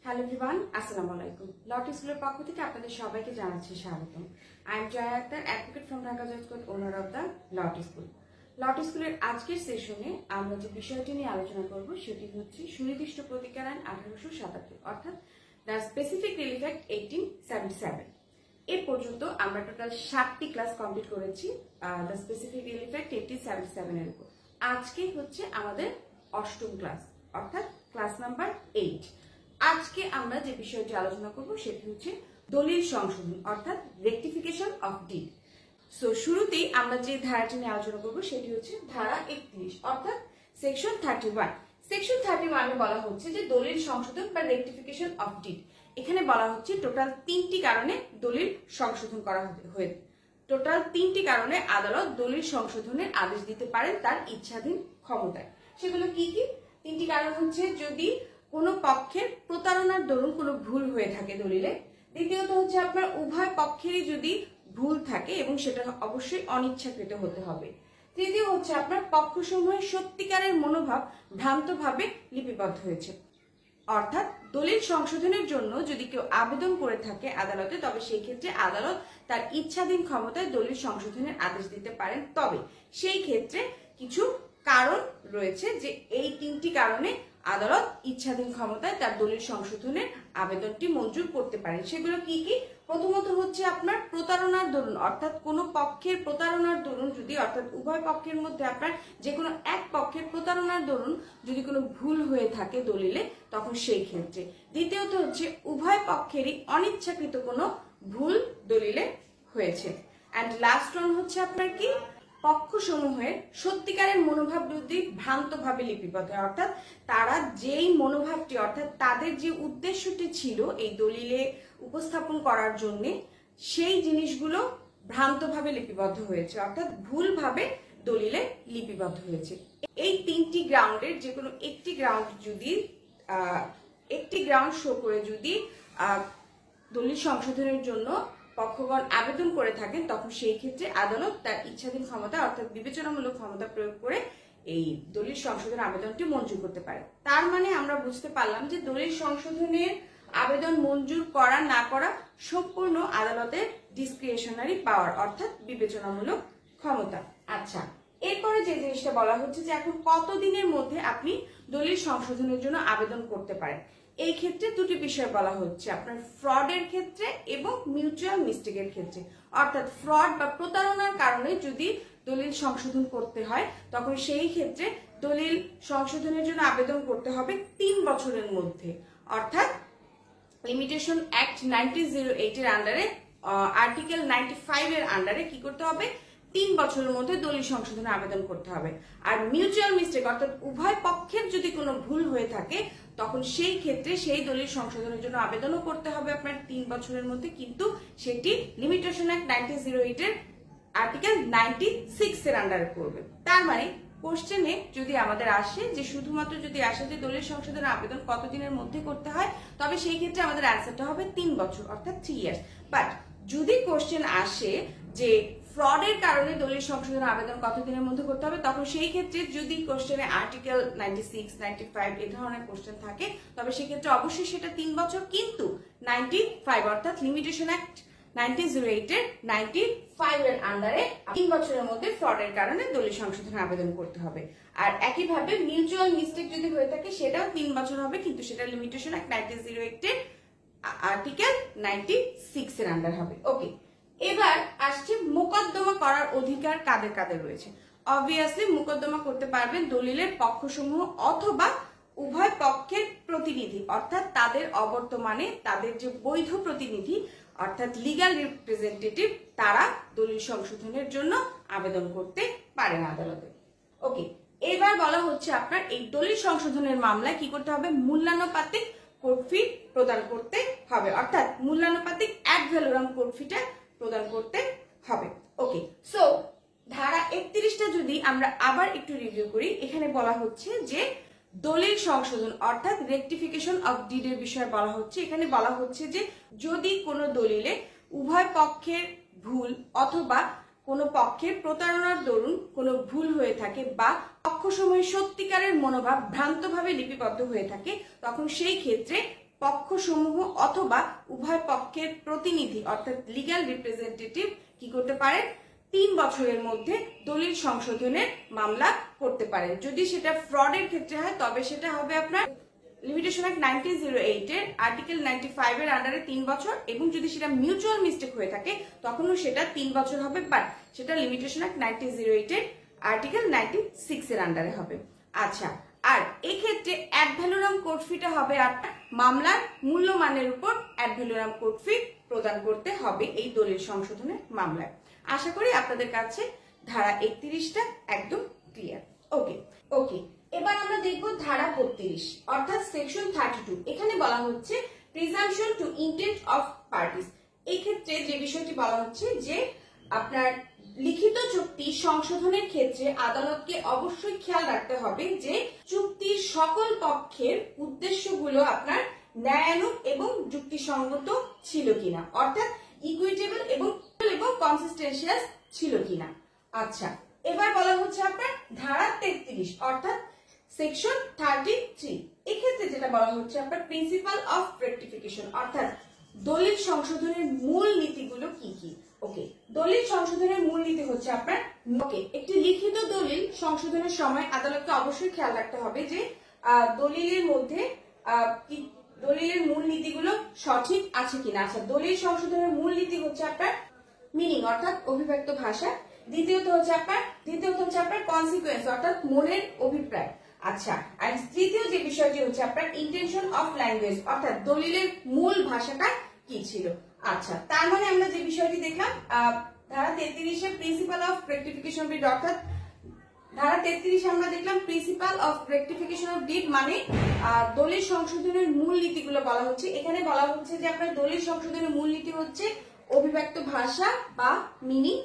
Hello everyone, আসসালামু আলাইকুম। লট স্কুলের পক্ষ থেকে আপনাদের সবাইকে জানাচ্ছি স্বাগতম। I am Joya Akter, advocate from Dhaka জজ court, owner of the lot school. Lot স্কুলের আজকের সেশনে আমরা যে বিষয়টি নিয়ে আলোচনা করব সেটি হচ্ছে সুনির্দিষ্ট প্রতিকার আইন 1877, অর্থাৎ দ্য স্পেসিফিক রিলিফ অ্যাক্ট 1877। এ পর্যন্ত আমরা টোটাল 7টি ক্লাস কমপ্লিট করেছি দ্য স্পেসিফিক রিলিফ অ্যাক্ট 1877 এর উপর। আজকে হচ্ছে আমাদের 8ম ক্লাস, অর্থাৎ ক্লাস নাম্বার 8। আজকে আমরা যে বিষয়টি আলোচনা করব সেটি হচ্ছে দলিল সংশোধন, অর্থাৎ রেকটিফিকেশন অফ ডিড। সো শুরুতেই আমরা যে ধারাটি নিয়ে আলোচনা করব সেটি হচ্ছে ধারা 31, অর্থাৎ সেকশন 31। সেকশন 31 এ বলা হচ্ছে যে দলিল সংশোধন বা রেকটিফিকেশন অফ ডিড। এখানে বলা হচ্ছে টোটাল 3টি কারণে দলিল সংশোধন করা হয়ে টোটাল 3টি কারণে আদালত দলিল সংশোধনের আদেশ দিতে পারেন তার ইচ্ছাধীন ক্ষমতায়। সেগুলো কি কি? 3টি কারণ হচ্ছে যদি কোনো পক্ষের প্রতারণার দরুন কোনো ভুল হয়ে থাকে দলিলে, দ্বিতীয়ত হচ্ছে আপনার উভয় পক্ষেরই যদি ভুল থাকে এবং সেটা অবশ্যই অনিচ্ছাকৃত হতে হবে, তৃতীয় হচ্ছে আপনার পক্ষসমূহের সত্যিকারের মনোভাব ভ্রান্তভাবে লিপিবদ্ধ হয়েছে। অর্থাৎ দলিল সংশোধনের জন্য যদি কেউ আবেদন করে থাকে আদালতে, তবে সেই ক্ষেত্রে আদালত তার ইচ্ছাধীন ক্ষমতায় দলিল সংশোধনের আদেশ দিতে পারেন। তবে সেই ক্ষেত্রে কিছু কারণ রয়েছে যে এই 3টি কারণে আদালত ইচ্ছাধীন ক্ষমতায় তার দলিল সংশোধনের আবেদনটি মঞ্জুর করতে পারেন। সেগুলো কি কি? প্রথমত হচ্ছে আপনার প্রতারণার দরুন, অর্থাৎ কোনো পক্ষের প্রতারণার দরুন যদি, অর্থাৎ উভয় পক্ষের মধ্যে আপনার যে কোনো এক পক্ষের প্রতারণার দরুন যদি কোনো ভুল হয়ে থাকে দলিলে, তখন সেই ক্ষেত্রে। দ্বিতীয়ত হচ্ছে উভয় পক্ষেরই অনিচ্ছাকৃত কোনো ভুল দলিলে হয়েছে। অ্যান্ড লাস্ট ওয়ান হচ্ছে আপনার কি? পক্ষসমূহের সত্যিকারের মনোভাব যদি ভ্রান্তভাবে লিপিবদ্ধ, অর্থাৎ তারা যেই মনোভাবটি, অর্থাৎ তাদের যে উদ্দেশ্যটি ছিল এই দলিলে উপস্থাপন করার জন্য, সেই জিনিসগুলো ভ্রান্তভাবে লিপিবদ্ধ হয়েছে, অর্থাৎ ভুলভাবে দলিলে লিপিবদ্ধ হয়েছে। এই 3টি গ্রাউন্ডের যে কোনো একটি গ্রাউন্ড যদি একটি গ্রাউন্ড শো করে যদি দলিল সংশোধনের জন্য পক্ষগণ আবেদন করে থাকেন, তখন সেই ক্ষেত্রে আদালত তার ইচ্ছাধীন ক্ষমতা, অর্থাৎ বিবেচনামূলক ক্ষমতা প্রয়োগ করে এই দলিল সংশোধন আবেদনটি মঞ্জুর করতে পারে। তার মানে আমরা বুঝতে পারলাম যে দলিল সংশোধনের আবেদন মঞ্জুর করা না করা সম্পূর্ণ আদালতের ডিসক্রিশনারি পাওয়ার, অর্থাৎ বিবেচনামূলক ক্ষমতা। আচ্ছা, এরপরে যে জিনিসটা বলা হচ্ছে যে এখন কতদিনের মধ্যে আপনি দলিল সংশোধনের জন্য আবেদন করতে পারেন। এই ক্ষেত্রে দুটি বিষয় বলা হচ্ছে, আপনার ফ্রডের ক্ষেত্রে এবং মিউচুয়াল মিস্টেকের ক্ষেত্রে। অর্থাৎ ফ্রড বা প্রতারণার কারণে যদি দলিল সংশোধন করতে হয়, তখন সেই ক্ষেত্রে দলিল সংশোধনের জন্য আবেদন করতে হবে 3 বছরের মধ্যে। অর্থাৎ লিমিটেশন অ্যাক্ট 1908 এর আন্ডারে, আর্টিকেল 95 এর আন্ডারে কি করতে হবে? 3 বছরের মধ্যে দলিল সংশোধনে আবেদন করতে হবে। আর মিউচুয়াল মিস্টেক, অর্থাৎ উভয় পক্ষের যদি কোনো ভুল হয়ে থাকে, তখন সেই ক্ষেত্রে সেই দলিল সংশোধনের জন্য আবেদনও করতে হবে আপনার 3 বছরের মধ্যে, কিন্তু সেটি লিমিটেশন অ্যাক্ট 1908 এর আর্টিকেল 96 এর আন্ডারে পড়বে। তার মানে কোশ্চেনে যদি আমাদের আসে যে শুধুমাত্র যদি আসে যে দলিল সংশোধনের আবেদন কতদিনের মধ্যে করতে হয়, তবে সেই ক্ষেত্রে আমাদের অ্যান্সারটা হবে 3 বছর, অর্থাৎ 3 ইয়ার্স। বাট যদি কোশ্চেন আসে যে ফ্রডের কারণে দলিল সংশোধন আবেদন কতদিনের মধ্যে করতে হবে, তখন সেই ক্ষেত্রে যদি কোশ্চেনে আর্টিকেল 96, 95 এই ধরনের কোশ্চেন থাকে, তবে সেক্ষেত্রে অবশ্যই সেটা 3 বছর, কিন্তু 95 অর্থাৎ লিমিটেশন অ্যাক্ট 1908 এর 95 এর আন্ডারে 3 বছরের মধ্যে ফ্রডের কারণে দলিল সংশোধনের আবেদন করতে হবে। আর একইভাবে মিউচুয়াল মিস্টেক যদি হয়ে থাকে সেটাও 3 বছর হবে, কিন্তু সেটা লিমিটেশন অ্যাক্ট 1908 এর আর্টিকেল 96 এর আন্ডার হবে। ওকে, এবার আসছে মোকদ্দমা করার অধিকার কাদের কাদের রয়েছে। অবভিয়াসলি মোকদ্দমা করতে পারবেন দলিলের পক্ষসমূহ অথবা উভয় পক্ষের প্রতিনিধি, অর্থাৎ তাদের অবর্তমানে তাদের যে বৈধ প্রতিনিধি, অর্থাৎ লিগ্যাল রিপ্রেজেন্টেটিভ, তারা দলিল সংশোধনের জন্য আবেদন করতে পারেন আদালতে। ওকে, এবার বলা হচ্ছে আপনার এই দলিল সংশোধনের মামলায় কি করতে হবে? মূল্যানুপাতিক কোর্ট ফি প্রদান করতে হবে, অর্থাৎ মূল্যানুপাতিক অ্যাড ভ্যালোরাম কোর্ট ফিটা প্রদান করতে হবে। ওকে, সো ধারা 31টা যদি আমরা আবার একটু রিভিউ করি, এখানে বলা হচ্ছে যে দলিল সংশোধন অর্থাৎ রেকটিফিকেশন অফ ডিড এর বিষয়ে বলা হচ্ছে। এখানে বলা হচ্ছে যে যদি কোনো দলিলে উভয় পক্ষের ভুল অথবা কোনো পক্ষের প্রতারণার দরুন কোনো ভুল হয়ে থাকে বা পক্ষসমূহের সত্যিকারের মনোভাব ভ্রান্তভাবে লিপিবদ্ধ হয়ে থাকে, তখন সেই ক্ষেত্রে পক্ষসমূহ অথবা উভয় পক্ষের প্রতিনিধি অর্থাৎ লিগ্যাল রিপ্রেজেন্টেটিভ কি করতে পারেন, 3 বছরের মধ্যে দলিল সংশোধনের মামলা করতে পারেন। যদি সেটা ফ্রডের ক্ষেত্রে হয় তবে সেটা হবে আপনার লিমিটেশন অ্যাক্ট 1908 এর আর্টিকেল 95 এর আন্ডারে 3 বছর, এবং যদি সেটা মিউচুয়াল মিস্টেক হয়ে থাকে তখনও সেটা 3 বছর হবে, বাট সেটা লিমিটেশন অ্যাক্ট 1908 এর আর্টিকেল 96 এর আন্ডারে হবে। আচ্ছা, আর এই ক্ষেত্রে অ্যাড ভ্যালুরাম কোর্ট ফিটা হবে আপনার মামলার মূল্যমানের উপর অ্যাড ভ্যালুরাম কোর্ট ফি প্রদান করতে হবে এই দলিল সংশোধনের মামলায়। আশা করি আপনাদের কাছে ধারা 31টা একদম ক্লিয়ার। ওকে, এবার আমরা দেখব ধারা 32 অর্থাৎ সেকশন 32। এখানে বলা হচ্ছে presumption to intent of parties. এই ক্ষেত্রে যে বিষয়টি বলা হচ্ছে যে আপনার লিখিত চুক্তি সংশোধনের ক্ষেত্রে আদালতকে অবশ্যই খেয়াল রাখতে হবে যে চুক্তির সকল পক্ষের উদ্দেশ্যগুলো আপনার ন্যায়ানুগ এবং যুক্তিসঙ্গত ছিল কিনা, অর্থাৎ ইকুইটেবল এবং কনসিস্টেন্সিয়াস ছিল কিনা। আচ্ছা, এবার বলা হচ্ছে আপনার ধারা 33 অর্থাৎ সেকশন 33। এক্ষেত্রে যেটা বলা হচ্ছে আপনার প্রিন্সিপাল অফ রেকটিফিকেশন অর্থাৎ দলিল সংশোধনের মূল নীতিগুলো কি কি। ওকে, দলিল সংশোধনের মূল নীতি হচ্ছে আপনার একটি লিখিত দলিল সংশোধনের সময় আদালতকে অবশ্যই খেয়াল রাখতে হবে যে দলিলের মধ্যে দলিলের মূল নীতিগুলো সঠিক আছে কিনা। আচ্ছা, দলিল সংশোধনের মূল নীতি হচ্ছে আপনার মিনিং অর্থাৎ অভিব্যক্ত ভাষা, দ্বিতীয়ত হচ্ছে আপনার কনসিকুয়েন্স অর্থাৎ মনের অভিপ্রায়। আচ্ছা, আর তৃতীয় যে বিষয়টি হচ্ছে আপনার ইন্টেনশন অফ ল্যাঙ্গুয়েজ অর্থাৎ দলিলের মূল ভাষাটা কি ছিল। আচ্ছা, তার মানে আমরা যে বিষয়টি দেখলাম ধারা 33 এর প্রিন্সিপাল অফ রেকটিফিকেশন ডিড অর্থাৎ ধারা 33 আমরা দেখলাম principal of rectification of did মানে দলিল সংশোধনের মূল নীতিগুলো বলা হচ্ছে। এখানে বলা হচ্ছে যে আপনার দলিল সংশোধনের মূল নীতি হচ্ছে অভিব্যক্ত ভাষা বা মিনিং,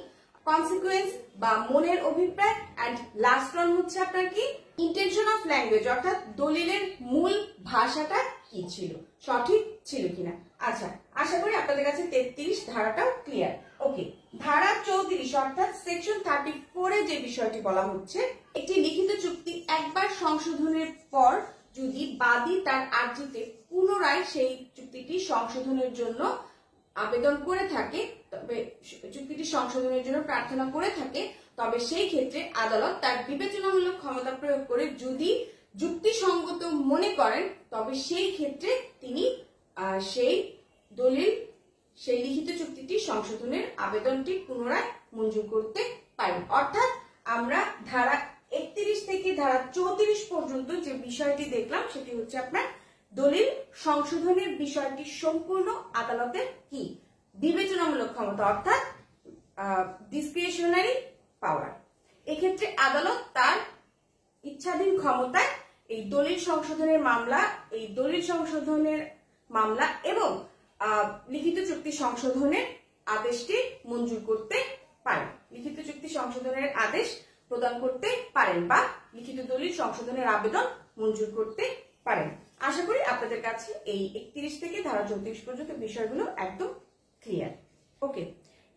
কনসিকুয়েন্স বা মনের অভিপ্রায়, এন্ড লাস্ট ওয়ান হচ্ছে আপনার কি ইন্টেনশন অফ ল্যাঙ্গুয়েজ অর্থাৎ দলিলের মূল ভাষাটা কি ছিল, সঠিক ছিল কিনা। আচ্ছা, আশা করি আপনাদের কাছে 33 ধারাটাও ক্লিয়ার। ওকে, ধারা 34 অর্থাৎ সেকশন 34 এ যে বিষয়টি বলা হচ্ছে একটি লিখিত চুক্তি একবার সংশোধনের পর যদি বাদী তার আর্জিতে পুনরায় সেই চুক্তিটি সংশোধনের জন্য আবেদন করে থাকে, তবে চুক্তিটি সংশোধনের জন্য প্রার্থনা করে থাকে, তবে সেই ক্ষেত্রে আদালত তার বিবেচনামূলক ক্ষমতা প্রয়োগ করে যদি যুক্তিসঙ্গত মনে করেন তবে সেই ক্ষেত্রে তিনি সেই লিখিত চুক্তিটি সংশোধনের আবেদনটি পুনরায় মঞ্জুর করতে পারেন। অর্থাৎ আমরা ধারা 31 থেকে ধারা 34 পর্যন্ত যে বিষয়টি দেখলাম সেটি হচ্ছে আপনার দলিল সংশোধনের বিষয়টি সম্পূর্ণ আদালতের কি বিবেচনামূলক ক্ষমতা অর্থাৎ ডিসক্রিশনারি পাওয়ার। এক্ষেত্রে আদালত তার ইচ্ছাধীন ক্ষমতায় এই দলিল সংশোধনের মামলা এবং লিখিত চুক্তি সংশোধনের আদেশটি মঞ্জুর করতে পারেন, লিখিত চুক্তি সংশোধনের আদেশ প্রদান করতে পারেন বা লিখিত দলিল সংশোধনের আবেদন মঞ্জুর করতে পারেন। আশা করি আপনাদের কাছে এই 31 থেকে ধারা 34 পর্যন্ত বিষয়গুলো একদম ক্লিয়ার। ওকে,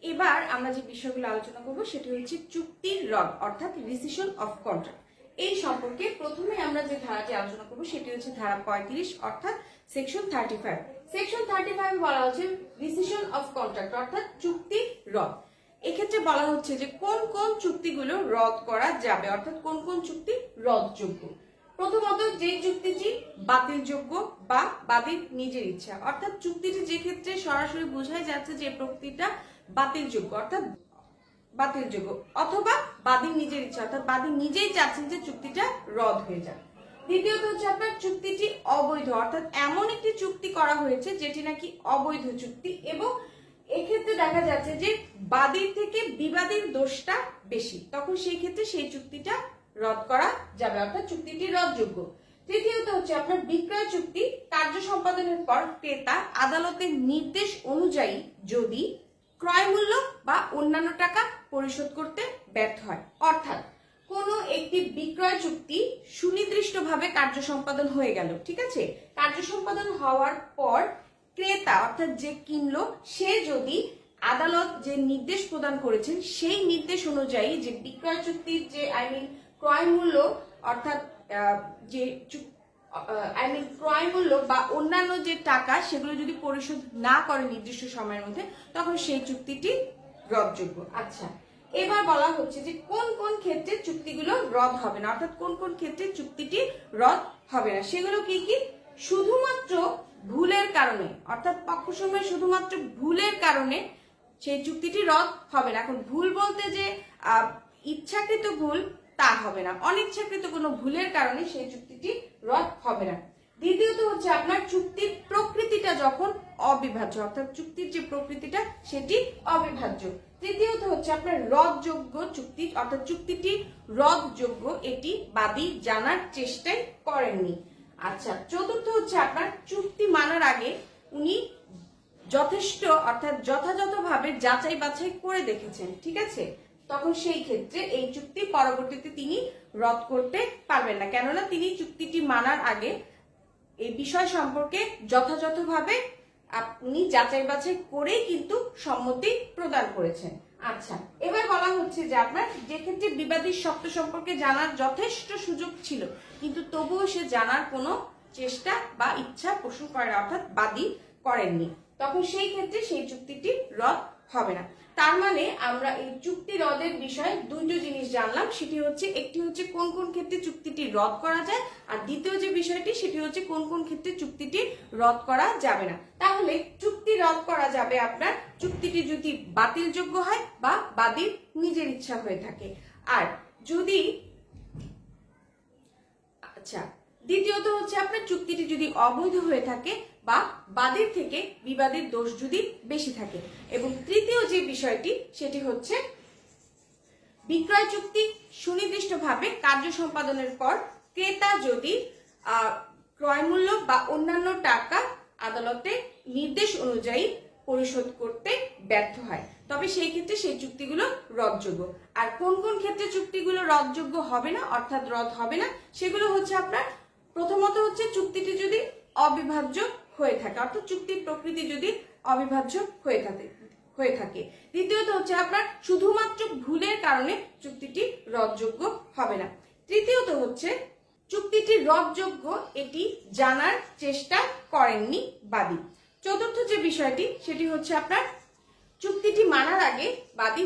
এবার আমরা যে বিষয়গুলো আলোচনা করব সেটি হচ্ছে চুক্তির রদ অর্থাৎ রিসিশন অফ কন্ট্রাক্ট। এই সম্পর্কে প্রথমে আমরা যে ধারাটি আলোচনা করব সেটি হচ্ছে ধারা 35 অর্থাৎ সেকশন 35। সেকশন 35 বলা হচ্ছে রিসিশন অফ কন্ট্রাক্ট অর্থাৎ চুক্তির রদ। এক্ষেত্রে বলা হচ্ছে যে কোন কোন চুক্তিগুলো রদ করা যাবে অর্থাৎ কোন কোন চুক্তি রদযোগ্য। প্রথমত যে চুক্তিটি বাতিলযোগ্য বা বাদীর নিজের ইচ্ছা অর্থাৎ চুক্তিটি যে ক্ষেত্রে সরাসরি বোঝাই যাচ্ছে যে প্রক্তিটা বাতিলযোগ্য অর্থাৎ বাতিলযোগ্য অথবা বাদীর নিজের ইচ্ছা অর্থাৎ বাদী নিজেই চাচ্ছেন যে চুক্তিটা রদ হয়ে যাক। দ্বিতীয়ত হচ্ছে আপনার চুক্তিটি অবৈধ অর্থাৎ এমন একটি চুক্তি করা হয়েছে যেটি নাকি অবৈধ চুক্তি এবং এক্ষেত্রে দেখা যাচ্ছে যে বাদীর থেকে বিবাদীর দোষটা বেশি, তখন সেই ক্ষেত্রে সেই চুক্তিটা রদ করা যাবে অর্থাৎ চুক্তিটি রদযোগ্য। তৃতীয়ত হচ্ছে আপনার বিক্রয় চুক্তি কার্য সম্পাদনের পর ক্রেতা আদালতের নির্দেশ অনুযায়ী যদি ক্রয় মূল্য বা অন্যান্য টাকা পরিশোধ করতে ব্যর্থ হয়, অর্থাৎ কোনো একটি বিক্রয় চুক্তি সুনির্দিষ্টভাবে কার্য সম্পাদন হয়ে গেল, ঠিক আছে, কার্য সম্পাদন হওয়ার পর ক্রেতা অর্থাৎ যে কিনলো সে যদি আদালত যে নির্দেশ প্রদান করেছেন সেই নির্দেশ অনুযায়ী যে বিক্রয় চুক্তির যে ক্রয় মূল্য অর্থাৎ যে ক্রয় মূল্য বা অন্যান্য যে টাকা সেগুলো যদি পরিশোধ না করে নির্দিষ্ট সময়ের মধ্যে, তখন সেই চুক্তিটি রদযোগ্য। আচ্ছা, এবার বলা হচ্ছে যে কোন কোন ক্ষেত্রে চুক্তিগুলো রদ হবে না, অর্থাৎ কোন কোন ক্ষেত্রে চুক্তিটি রদ হবে না, সেগুলো কি কি? শুধুমাত্র ভুলের কারণে, অর্থাৎ পক্ষসমূহের শুধুমাত্র ভুলের কারণে সেই চুক্তিটি রদ হবে না। এখন ভুল বলতে যে ইচ্ছাকৃত ভুল তা হবে না, অনিচ্ছাকৃত কোনো ভুলের কারণে সেই চুক্তিটি রদ হবে না। দ্বিতীয়ত হচ্ছে আপনার চুক্তির প্রকৃতিটা যখন অবিভাজ্য, অর্থাৎ চুক্তির যে প্রকৃতিটা সেটি অবিভাজ্য। তৃতীয়ত হচ্ছে আপনার রদযোগ্য চুক্তি, অর্থাৎ চুক্তিটি রদযোগ্য এটি বাদী জানার চেষ্টাই করেননি। আচ্ছা, চতুর্থ হচ্ছে আপনার চুক্তি মানার আগে উনি যথেষ্ট অর্থাৎ যথাযথভাবে যাচাই বাছাই করে দেখেছেন, ঠিক আছে, তখন সেই ক্ষেত্রে এই চুক্তি পরবর্তীতে তিনি রদ করতে পারবেন না, কেননা তিনি চুক্তিটি মানার আগে এই বিষয় সম্পর্কে যথাযথভাবে আপনি যাচাই বাছাই করেই কিন্তু সম্মতি প্রদান করেছেন। আচ্ছা, এবার বলা হচ্ছে যে আপনার যে ক্ষেত্রে বিবাদী শর্ত সম্পর্কে জানার যথেষ্ট সুযোগ ছিল কিন্তু তবুও সে জানার কোনো চেষ্টা বা ইচ্ছা পোষণ করে, অর্থাৎ বাদী করেননি, তখন সেই ক্ষেত্রে সেই চুক্তিটি রদ হবে না। তার মানে আমরা এই চুক্তি রদের বিষয়ে দুটো জিনিস জানলাম, সেটি হচ্ছে একটি হচ্ছে কোন কোন ক্ষেত্রে চুক্তিটি রদ করা যায়, আর দ্বিতীয় যে বিষয়টি সেটি হচ্ছে কোন কোন ক্ষেত্রে চুক্তিটি রদ করা যাবে না। তাহলে চুক্তি রদ করা যাবে আপনার চুক্তিটি যদি বাতিলযোগ্য হয় বা বাদীর নিজের ইচ্ছা হয়ে থাকে। আর যদি আচ্ছা, দ্বিতীয়ত হচ্ছে আপনার চুক্তিটি যদি অবৈধ হয়ে থাকে বা বাদীর থেকে বিবাদীর দোষ যদি বেশি থাকে। এবং তৃতীয় যে বিষয়টি সেটি হচ্ছে বিক্রয় চুক্তি সুনির্দিষ্টভাবে কার্য সম্পাদনের পর ক্রেতা যদি ক্রয় মূল্য বা অন্যান্য টাকা আদালতে নির্দেশ অনুযায়ী পরিশোধ করতে ব্যর্থ হয়, তবে সেই ক্ষেত্রে সেই চুক্তিগুলো রদযোগ্য। আর কোন কোন ক্ষেত্রে চুক্তিগুলো রদযোগ্য হবে না, অর্থাৎ রদ হবে না, সেগুলো হচ্ছে আপনার প্রথমত হচ্ছে চুক্তিটি যদি অবিভাজ্য হয়ে থাকে, অর্থাৎ চুক্তির প্রকৃতি যদি অবিভাজ্য হয়ে থাকে। দ্বিতীয়ত হচ্ছে আপনার শুধুমাত্র ভুলের কারণে চুক্তিটি রদযোগ্য হবে না। তৃতীয়ত হচ্ছে চুক্তিটি রদযোগ্য এটি জানার চেষ্টা করেননি বাদী। চতুর্থ যে বিষয়টি সেটি হচ্ছে আপনার চুক্তিটি মানার আগে বাদী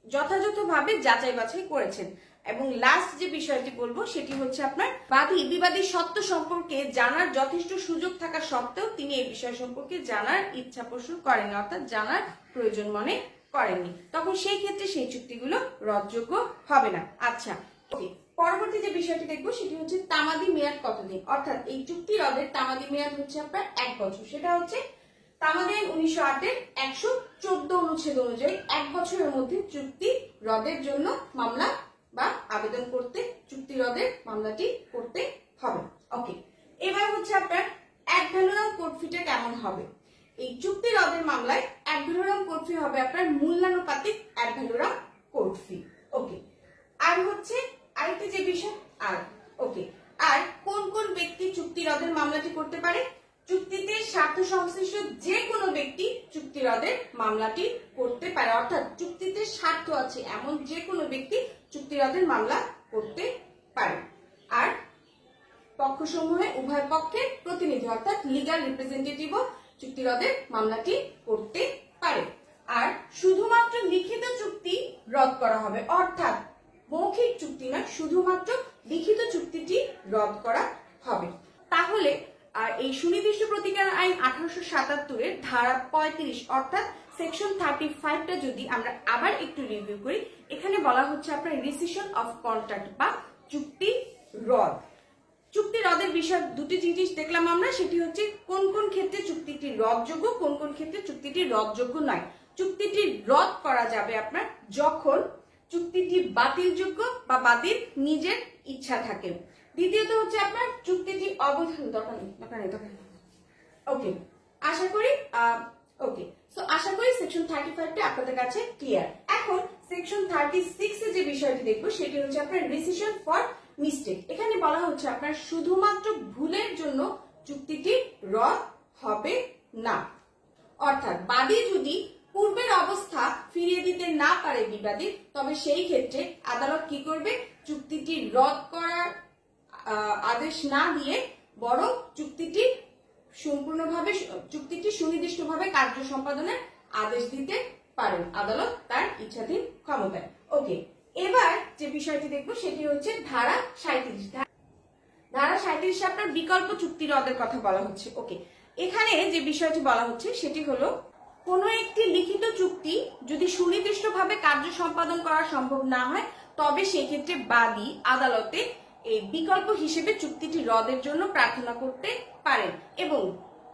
যথাযথভাবে যাচাই বাছাই করেছেন। এবং লাস্ট যে বিষয়টি বলবো সেটি হচ্ছে আপনার বাদী বিবাদী সত্য সম্পর্কে জানার যথেষ্ট সুযোগ থাকা সত্ত্বেও তিনি এই বিষয় সম্পর্কে জানার ইচ্ছা পোষণ করেননি, অর্থাৎ জানার প্রয়োজন মনে করেননি, তখন সেই ক্ষেত্রে সেই চুক্তিগুলো রদযোগ্য হবে না। আচ্ছা, ওকে, পরবর্তী যে বিষয়টি দেখবো সেটি হচ্ছে তামাদি মেয়াদ কতদিন, অর্থাৎ এই চুক্তি রদের তামাদি মেয়াদ হচ্ছে আপনার 1 বছর। সেটা হচ্ছে তামাদি আইন 1908-এর 114 অনুচ্ছেদ অনুযায়ী 1 বছরের মধ্যে চুক্তি রদের জন্য মামলা বা আবেদন করতে চুক্তি রদের মামলাটি করতে হবে। ওকে, এবার হচ্ছে আপনার এক ভ্যালুরাম কোর্ট ফিটা কেমন হবে। এই চুক্তি রদের মামলায় এক ভ্যালুরাম কোর্ট ফি হবে আপনার মূল্যানুপাতিক এক ভ্যালুরাম কোর্ট ফি। ওকে, আর হচ্ছে আরেকটি যে বিষয় আর কোন কোন ব্যক্তি চুক্তি রদের মামলাটি করতে পারে। চুক্তিতে স্বার্থ সংশ্লিষ্ট যে কোনো ব্যক্তি চুক্তি রদের মামলাটি করতে পারে, অর্থাৎ চুক্তিতে স্বার্থ আছে এমন যে কোনো ব্যক্তি চুক্তি রদের মামলা করতে পারে। আর পক্ষসমূহে উভয় পক্ষের প্রতিনিধি অর্থাৎ লিগ্যাল রিপ্রেজেন্টেটিভও চুক্তি রদের মামলাটি করতে পারে। আর শুধুমাত্র লিখিত চুক্তি রদ করা হবে, অর্থাৎ মৌখিক চুক্তি নয়, শুধুমাত্র লিখিত চুক্তিটি রদ করা হবে। তাহলে আর এই সুনির্দিষ্ট প্রতিকার আইন 1877-এর ধারা 35 অর্থাৎ সেকশন 35টা যদি আমরা আবার একটু রিভিউ করি, এখানে বলা হচ্ছে আপনার রিসিশন অফ কন্ট্রাক্ট বা চুক্তি রদ। চুক্তি রদের বিষয় দুটি জিনিস দেখলাম আমরা, সেটি হচ্ছে কোন কোন ক্ষেত্রে চুক্তিটি রদযোগ্য, কোন কোন ক্ষেত্রে চুক্তিটি রদযোগ্য নয়। চুক্তিটি রদ করা যাবে আপনার যখন চুক্তিটি বাতিলযোগ্য বা বাদীর নিজের ইচ্ছা থাকে। দ্বিতীয়ত হচ্ছে আপনার চুক্তিটি অবৈধ ওকে, আশা করি সেকশন 35টা আপনাদের কাছে ক্লিয়ার। এখন সেকশন 36 এ যে বিষয়টি দেখবো সেটি হচ্ছে আপনার রিসিশন ফর মিস্টেক। এখানে বলা হচ্ছে আপনার শুধুমাত্র ভুলের জন্য চুক্তিটি রদ হবে না, অর্থাৎ বাদী যদি পূর্বের অবস্থা ফিরিয়ে দিতে না পারে বিবাদী, তবে সেই ক্ষেত্রে আদালত কি করবে, চুক্তিটি রদ করার আদেশ না দিয়ে বরং চুক্তিটি সুনির্দিষ্টভাবে কার্য সম্পাদনের আদেশ দিতে পারেন আদালত তার ইচ্ছাধীন ক্ষমতায়। ওকে, এবার যে বিষয়টি দেখবো সেটি হচ্ছে ধারা 37। ধারা 37 আপনার বিকল্প চুক্তি রদের কথা বলা হচ্ছে। ওকে, এখানে যে বিষয়টি বলা হচ্ছে সেটি হলো কোনো একটি লিখিত চুক্তি যদি সুনির্দিষ্টভাবে কার্য সম্পাদন করা সম্ভব না হয় তবে সেক্ষেত্রে বাদী আদালতে এই বিকল্প হিসেবে চুক্তিটি রদের জন্য প্রার্থনা করতে পারেন এবং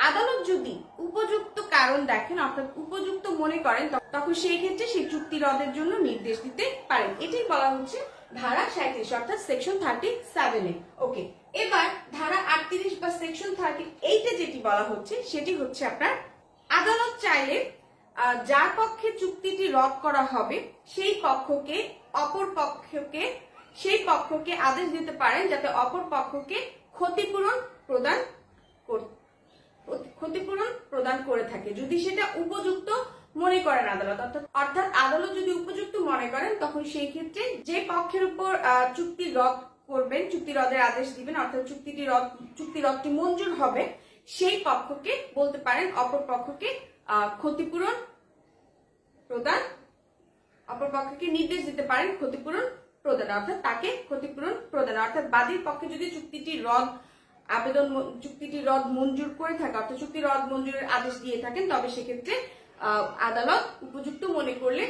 আদালত যদি উপযুক্ত কারণ দেখেন অর্থাৎ উপযুক্ত মনে করেন তখন সেই ক্ষেত্রে সেই চুক্তি রদের জন্য নির্দেশ দিতে পারেন। এটাই বলা হচ্ছে ধারা 37 অর্থাৎ সেকশন 37 এ। ওকে, এবার ধারা 38 বা সেকশন 38 এ যেটি বলা হচ্ছে সেটি হচ্ছে আপনার আদালত চাইলে যার পক্ষে চুক্তিটি রদ করা হবে সেই পক্ষকে আদেশ দিতে পারেন যাতে অপর পক্ষকে ক্ষতিপূরণ প্রদান করে থাকে যদি সেটা উপযুক্ত মনে করেন আদালত। অর্থাৎ আদালত যদি উপযুক্ত মনে করেন তখন সেই ক্ষেত্রে যে পক্ষের উপর চুক্তি রদ করবেন, চুক্তি রদের আদেশ দিবেন অর্থাৎ চুক্তি রদটি মঞ্জুর হবে সেই পক্ষকে বলতে পারেন অপর পক্ষকে ক্ষতিপূরণ প্রদান, অপর পক্ষকে নির্দেশ দিতে পারেন ক্ষতিপূরণ প্রদান অর্থাৎ তাকে ক্ষতিপূরণ প্রদান। অর্থাৎ বাদীর পক্ষে যদি চুক্তিটি রদ মঞ্জুর করে থাকে অর্থাৎ চুক্তি রদ মঞ্জুরের আদেশ দিয়ে থাকেন তবে সেক্ষেত্রে আদালত উপযুক্ত মনে করলে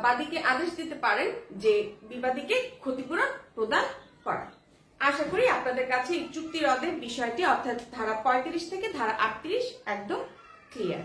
বাদীকে আদেশ দিতে পারেন যে বিবাদীকে ক্ষতিপূরণ প্রদান করা। আশা করি আপনাদের কাছে এই চুক্তি রদের বিষয়টি অর্থাৎ ধারা 35 থেকে ধারা 38 একদম ক্লিয়ার।